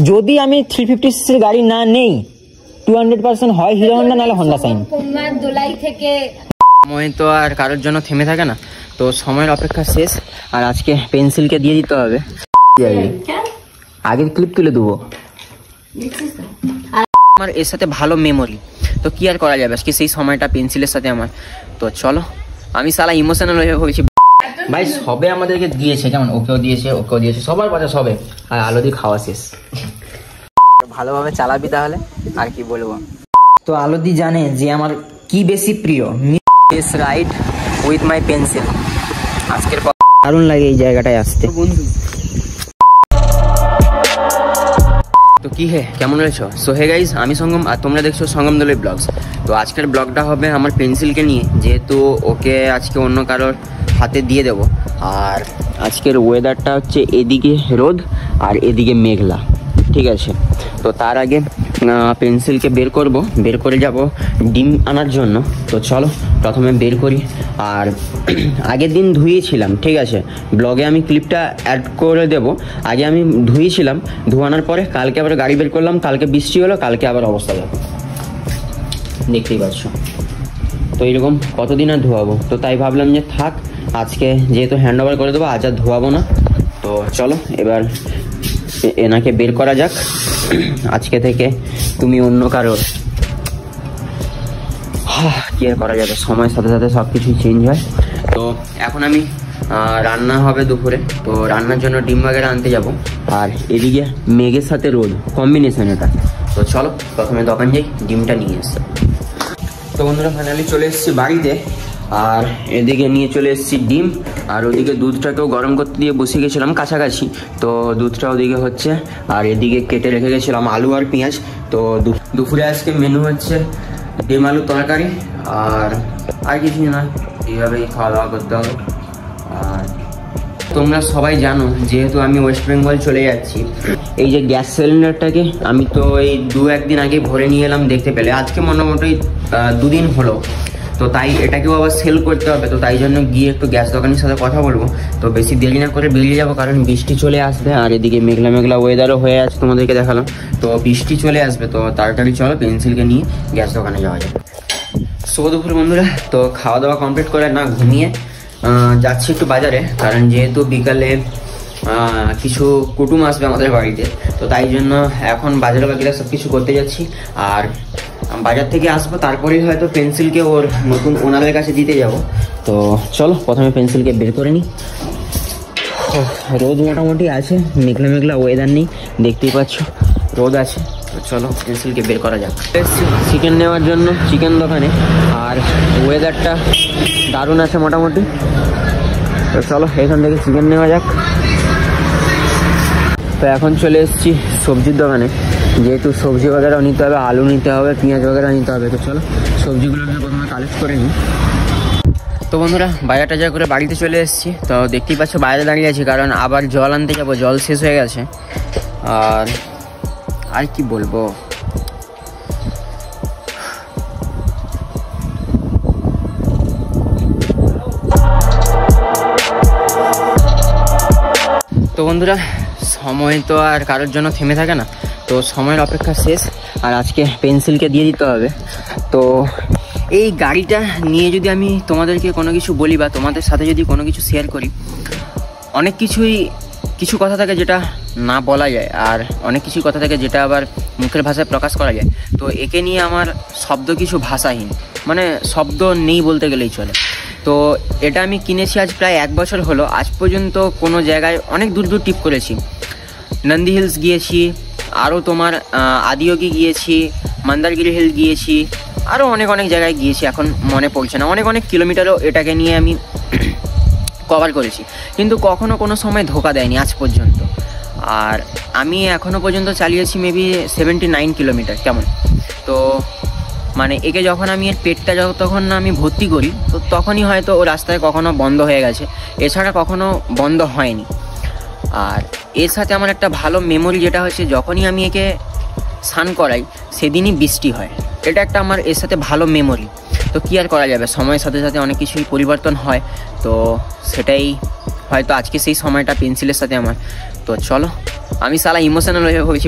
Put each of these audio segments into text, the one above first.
যদি আমি 350cc গাড়ি না নেই 200% হয় হিরো হন্ডা নাহলে হন্ডা সাইন। সময় তো আর কারোর জন্য থেমে থাকে না, তো সময়ের অপেক্ষা শেষ। আর আজকে পেন্সিলকে দিয়ে দিতে হবে, আগের ক্লিপ তুলে দেবো। আমার এর সাথে ভালো মেমোরি, তো কি আর করা যাবে, আজকে সেই সময়টা পেন্সিলের সাথে আমার। তো চলো, আমি সালা ইমোশনাল হয়ে হয়েছি ভাই। সবে আমাদেরকে দিয়েছে, যেমন ওকেও দিয়েছে, ওকেও দিয়েছে, সবার পাশে সবে। আর আলো দিয়ে খাওয়া শেষ। ভালোভাবে চালাবি তাহলে, আর কি বলবো। তো আলোদি জানে যে আমার কি বেশি প্রিয়, miss ride with my pencil. আজকের দারুণ লাগে এই জায়গাটায় আসতে। বন্ধু তো কি হে, কেমন রয়েছো? সো হে গাইজ, আমি সঙ্গম আর তোমরা দেখছো সঙ্গম দোলই ব্লগস। তো আজকের ব্লগটা হবে আমার পেন্সিলকে নিয়ে, যেহেতু ওকে আজকে অন্য কারোর হাতে দিয়ে দেবো। আর আজকের ওয়েদারটা হচ্ছে এদিকে রোদ আর এদিকে মেঘলা, ঠিক আছে। তো তার আগে পেন্সিলকে বের করব, বের করে যাব ডিম আনার জন্য। তো চলো প্রথমে বের করি। আর আগের দিন ধুয়েছিলাম, ঠিক আছে, ব্লগে আমি ক্লিপটা অ্যাড করে দেব। আগে আমি ধুয়েছিলাম, ধোয়ানোর পরে কালকে আবার গাড়ি বের করলাম, কালকে বৃষ্টি হলো, কালকে আবার অবস্থা দেখো, দেখতেই পাচ্ছ। তো এইরকম কতদিন আর ধোয়াবো, তো তাই ভাবলাম যে থাক, আজকে যেহেতু হ্যান্ড ওভার করে দেবো, আজ আর ধোয়াবো না। তো চলো এবার এনাকে বের করা যাক। আজকে থেকে তুমি অন্য কারোর। কি আর করা যাবে, সময়ের সাথে সাথে সব কিছুই চেঞ্জ হয়। তো এখন আমি রান্না হবে দুপুরে, তো রান্নার জন্য ডিম বাগেরা আনতে যাব। আর এদিকে মেঘের সাথে রোদ, কম্বিনেশন এটা। তো চলো প্রথমে দোকান যাই, ডিমটা নিয়ে এসছি। তো বন্ধুরা ফাইনালি চলে এসেছি বাড়িতে। আর এদিকে নিয়ে চলে এসেছি ডিম, আর ওদিকে দুধটাকেও গরম করতে দিয়ে বসে গেছিলাম কাছাকাছি। তো দুধটা ওদিকে হচ্ছে, আর এদিকে কেটে রেখে গেছিলাম আলু আর পেঁয়াজ। তো দুপুরে আজকে মেনু হচ্ছে ডিম আলু তরকারি, আর কিছুই না, এইভাবেই খাওয়া দাওয়া করতে হবে। আর তোমরা সবাই জানো, যেহেতু আমি ওয়েস্ট বেঙ্গল চলে যাচ্ছি, এই যে গ্যাস সিলিন্ডারটাকে আমি তো এই 2-1 দিন আগে ভরে নিয়ে এলাম, দেখতে পেলে আজকে মোটামুটি 2 দিন হলো। তো তাই এটাকেও আবার সেল করতে হবে, তো তাই জন্য গিয়ে একটু গ্যাস দোকানের সাথে কথা বলবো। তো বেশি দেরি না করে বেরিয়ে যাবো, কারণ বৃষ্টি চলে আসবে। আর এদিকে মেঘলা মেঘলা ওয়েদারও হয়ে আছে, তোমাদেরকে দেখালাম। তো বৃষ্টি চলে আসবে, তো তাড়াতাড়ি চলো পেন্সিলকে নিয়ে গ্যাস দোকানে যাওয়া যাবে। শুভ দুপুর বন্ধুরা। তো খাওয়া দাওয়া কমপ্লিট করে না ঘুমিয়ে যাচ্ছি একটু বাজারে, কারণ যেহেতু বিকালে কিছু কুটুম আসবে আমাদের বাড়িতে। তো তাই জন্য এখন বাজারে বাকিরা সব কিছু করতে যাচ্ছি। আর বাজার থেকে আসবো, তারপরেই হয়তো পেন্সিলকে ওর নতুন ওনারের কাছে দিতে যাব। তো চলো প্রথমে পেন্সিলকে বের করে নিই। রোদ মোটামুটি আছে, মেঘলা মেঘলা ওয়েদার নেই, দেখতেই পাচ্ছ রোদ আছে। তো চলো পেন্সিলকে বের করা যাক। চিকেন নেওয়ার জন্য চিকেন দোকানে, আর ওয়েদারটা দারুণ আছে মোটামুটি। তো চলো এখান থেকে চিকেন নেওয়া যাক। তো এখন চলে এসেছি সবজির দোকানে, যেহেতু সবজি বাগেরাও নিতে হবে, আলু নিতে হবে, পেঁয়াজ বাগেরা নিতে হবে। তো চলো সবজিগুলো প্রথমে কালেক্ট করে নিই। তো বন্ধুরা বাজার টাজার করে বাড়িতে চলে এসেছি। তো দেখতেই পাচ্ছ বাইরে দাঁড়িয়ে আছি, কারণ আবার জল আনতে যাবো, জল শেষ হয়ে গেছে। আর কি বলবো, তো বন্ধুরা সময় তো আর কারোর জন্য থেমে থাকে না, তো সময়ের অপেক্ষা শেষ। আর আজকে পেন্সিলকে দিয়ে দিতে হবে। তো এই গাড়িটা নিয়ে যদি আমি তোমাদেরকে কোনো কিছু বলি, বা তোমাদের সাথে যদি কোনো কিছু শেয়ার করি, অনেক কিছু কথা থাকে যেটা না বলা যায়, আর অনেক কিছু কথা থাকে যেটা আবার মুখের ভাষায় প্রকাশ করা যায়। তো একে নিয়ে আমার শব্দ কিছু ভাষাহীন, মানে শব্দ নেই বলতে গেলেই চলে। তো এটা আমি কিনেছি আজ প্রায় 1 বছর হলো। আজ পর্যন্ত কোনো জায়গায় অনেক দূর দূর ট্রিপ করেছি, নন্দী হিলস গিয়েছি, আরও তোমার আদিয়োগী গিয়েছি, মন্দারগিরি হিল গিয়েছি, আরও অনেক জায়গায় গিয়েছি, এখন মনে পড়ছে না। অনেক কিলোমিটারও এটাকে নিয়ে আমি কভার করেছি, কিন্তু কখনো কোনো সময় ধোকা দেয়নি আজ পর্যন্ত। আর আমি এখনও পর্যন্ত চালিয়েছি মেবি 79 কিলোমিটার। কেমন, তো মানে একে যখন আমি এর পেটটা তখন আমি ভর্তি করি, তো তখনই হয়তো ও রাস্তায় কখনো বন্ধ হয়ে গেছে, এছাড়া কখনো বন্ধ হয়নি। আর এর সাথে আমার একটা ভালো মেমোরি যেটা হচ্ছে, যখনই আমি একে স্নান করাই সেদিনই বৃষ্টি হয়। এটা একটা আমার এর সাথে ভালো মেমোরি। তো কী আর করা যাবে, সময়ের সাথে সাথে অনেক কিছুই পরিবর্তন হয়, তো সেটাই হয়তো আজকে সেই সময়টা পেন্সিলের সাথে আমার। তো চলো, আমি সালা ইমোশনাল হয়ে হয়েছি।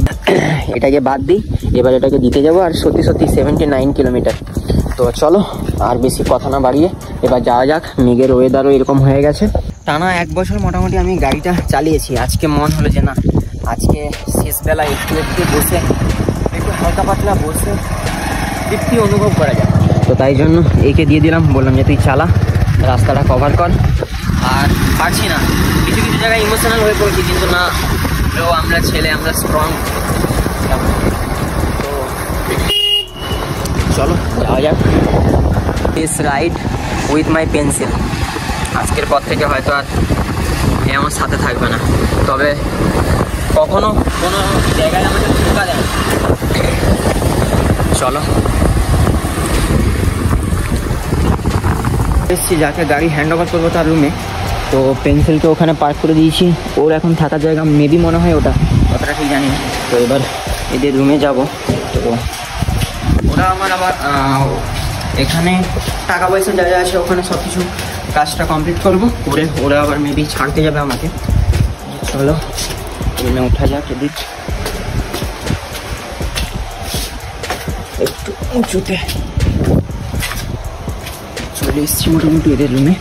এটাকে বাদ দিই, এবার এটাকে দিতে যাবো। আর সত্যি 79 কিলোমিটার। তো চলো আর বেশি কথা না বাড়িয়ে এবার যাওয়া যাক। মেঘের ওয়েদারও এরকম হয়ে গেছে। টানা 1 বছর মোটামুটি আমি গাড়িটা চালিয়েছি। আজকে মন হলো যে না, আজকে শেষবেলা একটু বসে, একটু হালকা পাতলা বসে তৃপ্তি অনুভব করা যায়। তো তাই জন্য একে দিয়ে দিলাম, বললাম যে তুই চালা, রাস্তাটা কভার কর। আর পারছি না, কিছু কিছু জায়গায় ইমোশনাল হয়ে পড়ছি, কিন্তু না, আমরা ছেলে, আমরা স্ট্রং। তো চলো যাওয়া যাক। This ride with my pencil. আজকের পর থেকে হয়তো আর এ আমার সাথে থাকবে না, তবে কখনো কোনো জায়গায় আমাকে ঢোকা দেয়। চলো এসছি, যাকে গাড়ি হ্যান্ড ওভার করবো তার রুমে। তো পেন্সিলকে ওখানে পার্ক করে দিয়েছি, ওর এখন থাকার জায়গা মেবি মনে হয় ওটা, অতটা ঠিক জানি না। তো এবার এদের রুমে যাব। তো ওরা আমার আবার এখানে টাকা পয়সা যা যা আছে ওখানে সব কিছু কাজটা কমপ্লিট করবো, করে ওরা আবার মেবি ছাড়তে যাবে আমাকে। চলো রুমে উঠা যাক। এদিক একটু উঁচুতে চলে এসছি মোটামুটি এদের রুমে।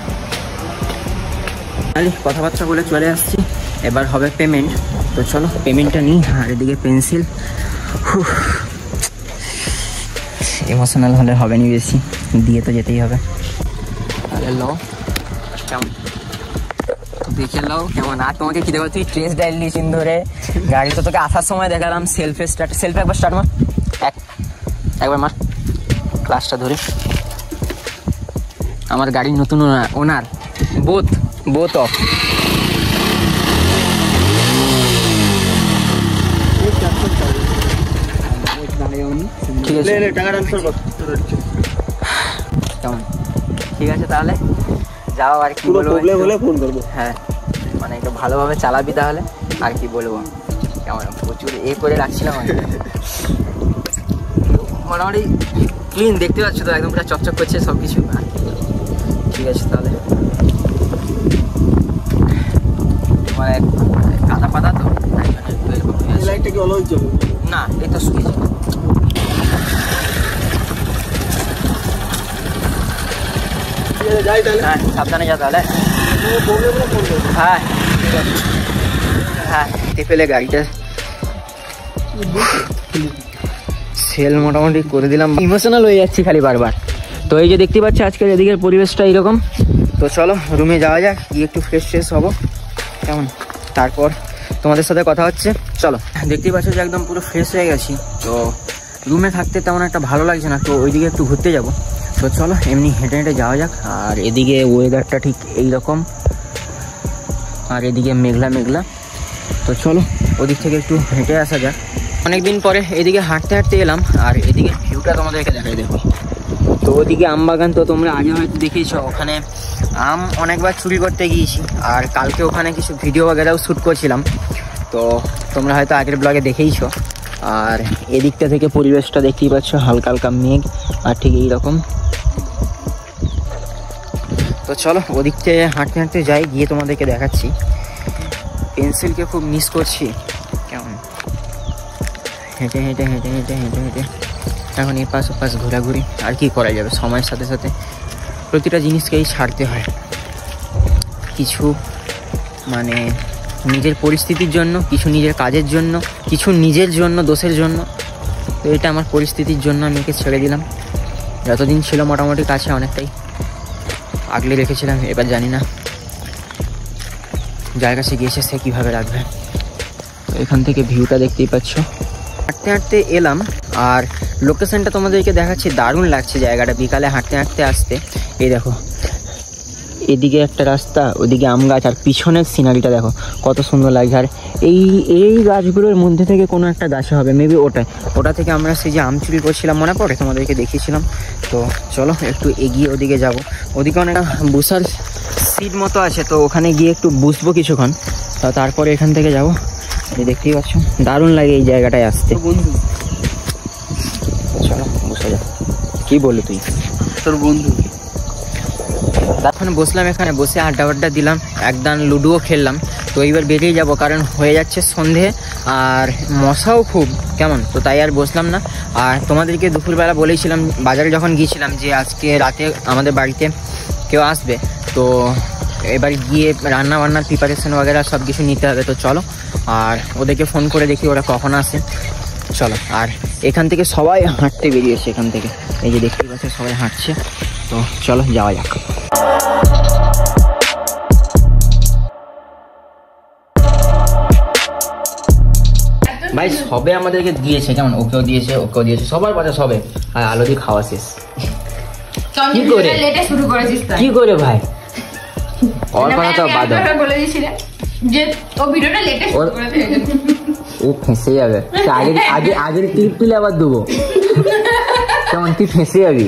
খালি কথাবার্তা বলে চলে আসছি, এবার হবে পেমেন্ট। তো চলো পেমেন্টটা নিই। আর এদিকে পেন্সিল, ইমোশনাল হলে হবে নি বেশি, দিয়ে তো যেতেই হবে। তাহলে লো, কেমন দেখে লো কেমন। আর তোমাকে কি দেখো, তুই ট্রেস ডাইল দিয়েছিস ধরে গাড়ি, তো তোকে আসার সময় দেখালাম সেলফে একবার স্টার্ট মার, একবার মার ক্লাসটা ধরে। আমার গাড়ির নতুন ওনার, বোথ অফ। ঠিক আছে, কেমন, ঠিক আছে তাহলে যাও। আর কি বলবো, ফোন করবো। হ্যাঁ মানে একটু ভালোভাবে চালাবি তাহলে। আর কি বলবো, কেমন প্রচুর করে রাখছিলাম আমি। মোটামুটি ক্লিন দেখতে পাচ্ছ তো, একদম পুরো চকচক করছে সব কিছু। ঠিক আছে তাহলে, মানে কাদা পাতা তো না, এই তো সুইচ। হ্যাঁ সাবধানে যা তাহলে। হ্যাঁ হ্যাঁ ফেলে গাড়িটা সেল মোটামুটি করে দিলাম। ইমোশনাল হয়ে যাচ্ছি খালি বারবার। তো এই যে দেখতে পাচ্ছি আজকের এদিকের পরিবেশটা এইরকম। তো চলো রুমে যাওয়া যাক, গিয়ে একটু ফ্রেশ হবো কেমন, তারপর তোমাদের সাথে কথা হচ্ছে। চলো, দেখতেই পাচ্ছ যে একদম পুরো ফ্রেশ হয়ে গেছি। তো রুমে থাকতে তেমন একটা ভালো লাগছে না, তো ওইদিকে একটু ঘুরতে যাব। তো চলো এমনি হেঁটে হেঁটে যাওয়া যাক। আর এদিকে ওয়েদারটা ঠিক এইরকম, আর এদিকে মেঘলা মেঘলা। তো চলো ওদিক থেকে একটু হেঁটে আসা যাক। অনেকদিন পরে এদিকে হাঁটতে হাঁটতে এলাম, আর এদিকে ভিউটা তোমাদেরকে দেখাই। দেখো তো ওদিকে আম বাগান, তো তোমরা আগে হয়তো দেখেছো, ওখানে আম অনেকবার চুরি করতে গিয়েছি। আর কালকে ওখানে কিছু ভিডিও বাগেরাও শ্যুট করছিলাম, তো তোমরা হয়তো আগের ব্লগে দেখেইছো। আর এদিকটা থেকে পরিবেশটা দেখতেই পাচ্ছ, হালকা হালকা মেঘ আর ঠিক এইরকম। তো চলো ওদিক থেকে হাঁটতে হাঁটতে যাই, গিয়ে তোমাদেরকে দেখাচ্ছি। পেন্সিলকে খুব মিস করছি কেমন, হেঁটে হেঁটে হেঁটে হেঁটে হেঁটে হেঁটে এখন এপাশ ওপাশ ঘোরাঘুরি। আর কি করা যাবে, সময়ের সাথে সাথে প্রতিটা জিনিসকেই ছাড়তে হয়। কিছু মানে নিজের পরিস্থিতির জন্য, কিছু নিজের কাজের জন্য, কিছু নিজের জন্য, দোষের জন্য। তো এটা আমার পরিস্থিতির জন্য আমি একে ছেড়ে দিলাম। যতদিন ছিল মোটামুটি কাছে অনেকটাই আগলে রেখেছিলাম, এবার জানি না যার কাছে গিয়েছে সে কীভাবে রাখবে। তো এখান থেকে ভিউটা দেখতেই পাচ্ছ। হাঁটতে হাঁটতে এলাম, আর লোকেশনটা তোমাদেরকে দেখাচ্ছি, দারুণ লাগছে জায়গাটা বিকালে হাঁটতে হাঁটতে আসতে। এই দেখো এদিকে একটা রাস্তা, ওদিকে আম গাছ, আর পিছনের সিনারিটা দেখো কত সুন্দর লাগছে। আর এই গাছগুলোর মধ্যে থেকে কোনো একটা গাছে হবে মেবি ওটা থেকে আমরা সেই যে আম চুরি করছিলাম মনে পড়ে, তোমাদেরকে দেখিয়েছিলাম। তো চলো একটু এগিয়ে ওদিকে যাব। ওদিকে অনেক বসার সিট মতো আছে, তো ওখানে গিয়ে একটু বসবো কিছুক্ষণ, তারপরে এখান থেকে যাবো। দেখতেই পাচ্ছ দারুণ লাগে এই জায়গাটায় আসতে। বন্ধু চলো বসে যা। কি বললি তুই? তোর বন্ধু এখন বসলাম, এখানে বসে আড্ডা দিলাম, একদান লুডোও খেললাম। তো এইবার বেরিয়ে যাব, কারণ হয়ে যাচ্ছে সন্ধে আর মশাও খুব কেমন, তো তাই আর বসলাম না। আর তোমাদেরকে দুপুরবেলা বলেছিলাম বাজারে যখন গিয়েছিলাম যে আজকে রাতে আমাদের বাড়িতে কেউ আসবে, তো এবার গিয়ে রান্না বান্নার প্রিপারেশন वगैरह সব কিছু নিতে হবে। তো চলো আর ওদেরকে ফোন করে দেখি ওরা কখন আসে। চলো, আর এখান থেকে সবাই হাঁটতে বেরিয়েছে, এখান থেকে এই যে দেখতে পাচ্ছ সবাই হাঁটছে। তো চলো যাওয়া যাক। ভাই সবে আমাদেরকে দিয়েছে, কেমন ওকেও দিয়েছে ওকেও দিয়েছে, সবার পাশে সবে। আর আলো দিয়ে খাওয়া শেষ। কি করে লেটে শুরু করেছিস? কি করে ভাই? और কথা তো বাদ দাও, বলে দিয়েছিলে যে ও ভিডিওটা লেটে শুরু করেছে, ও ফেঁসে যাবে। আগের ক্লিপ তুলে আবার দেবো, কেমন? তুই ফেঁসে যাবি,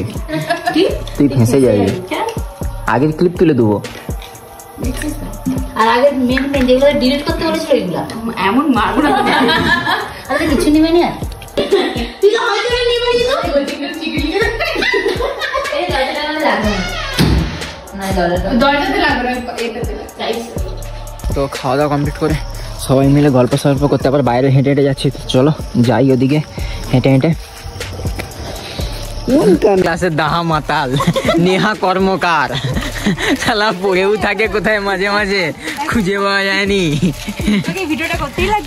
তুই ফেঁসে যাবি, আগের ক্লিপ তুলে দেবো। আর আগের মেন যেগুলো ডিলিট করতে বলেছিল এগুলো এমন মারবো না, আরে কিছু নিবে না। তুই হয়তো নিবে না, এই দরজাটা লাগবে না, দরজাতে লাগবে না, এটাতে চাইছে। তো খাওয়া দাওয়া কমপ্লিট করে সবাই মিলে গল্প সল্প করতে আবার বাইরে হেঁটে হেঁটে যাচ্ছি। চলো যাই ওদিকে হেঁটে হেঁটে। ক্লাসের দাহা মাতাল নেহা কর্মকার শালা পড়েও থাকে কোথায়, মাঝে মাঝে খুঁজে পাওয়া যায়নি।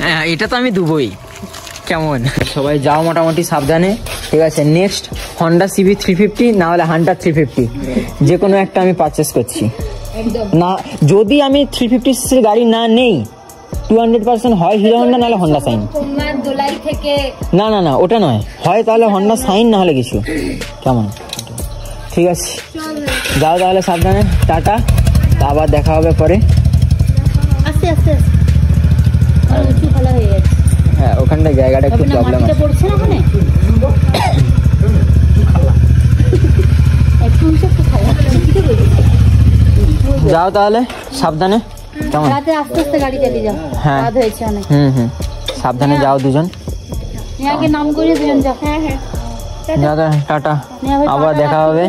হ্যাঁ এটা তো আমি দুবই, কেমন? সবাই যাও মোটামুটি সাবধানে, ঠিক আছে? নেক্সট হন্ডা সিভি 350 না হলে হান্টার 350, যে কোনো একটা আমি পারচেস করছি না। যদি আমি 350 সিসির গাড়ি না নেই 200% হয় হিরো হন্ডা নাহলে হন্ডা সাইন। না না না ওটা নয়, হয় তাহলে হন্ডা সাইন না হলে কিছু, কেমন? ঠিক আছে যাও তাহলে সাবধানে, টাটা, আবার দেখা হবে পরে। আস্তে আস্তে ভালো হয়ে যাচ্ছে। হ্যাঁ ওখানটা জায়গাটা একটু প্রবলেম আছে। যাও তাহলে সাবধানে, কেমন? রাতে আস্তে আস্তে গাড়ি চালিয়ে যাও, হ্যাঁ রাত হয়েছে অনেক। সাবধানে যাও দুজন, আগে নাম করে দুজন যাও। হ্যাঁ হ্যাঁ যাও টাটা, আবার দেখা হবে।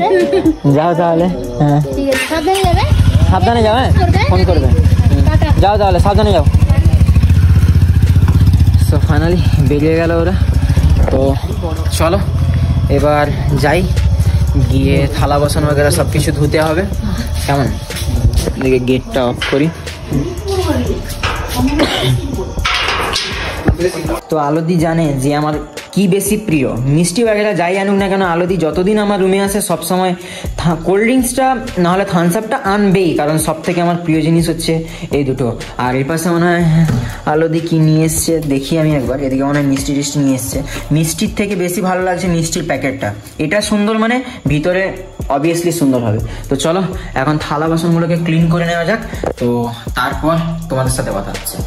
যাও তাহলে, হ্যাঁ ঠিক আছে, সাবধানে যাবে, সাবধানে যাও, হ্যাঁ ফোন করবে। যাও তাহলে সাবধানে যাও। সো ফাইনালি বেরিয়ে গেল ওরা। তো চলো এবার যাই, গিয়ে থালা বাসন वगैरह সব কিছু ধুতে হবে, কেমন? এদিকে গেটটা অফ করি। তো আলোদি জানে যে আমার কি বেশি প্রিয়, মিষ্টি वगैरह যাই আনুক না কেন, আলোদি যতদিন আমার রুমে আসে সবসময় কোল্ড ড্রিঙ্কসটা নাহলে থামস আপটা আনবেই, কারণ সব থেকে আমার প্রিয় জিনিস হচ্ছে এই দুটো। আর এই পাশে মনে হয় আলোদি কি নিয়ে এসছে দেখি আমি একবার, এদিকে মনে হয় মিষ্টি টিষ্টি নিয়ে এসছে। মিষ্টির থেকে বেশি ভালো লাগছে মিষ্টির প্যাকেটটা, এটা সুন্দর মানে ভিতরে অবভিয়াসলি সুন্দর হবে। তো চলো এখন থালা বাসনগুলোকে ক্লিন করে নেওয়া যাক, তো তারপর তোমাদের সাথে কথা হচ্ছে।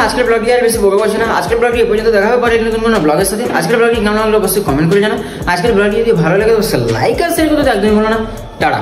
আজকের ব্লগটি আর বেশি বড় করছে না, আজকের ব্লগটি এই পর্যন্ত দেখা হবে পরে নতুন কোনো ব্লগের সাথে। আজকের ব্লগটি কেমন লাগলো অবশ্যই কমেন্ট করে জানাও। আজকের ব্লগটি যদি ভালো লাগে অবশ্যই লাইক আর শেয়ার করতে একদমই ভুলো না। টাটা।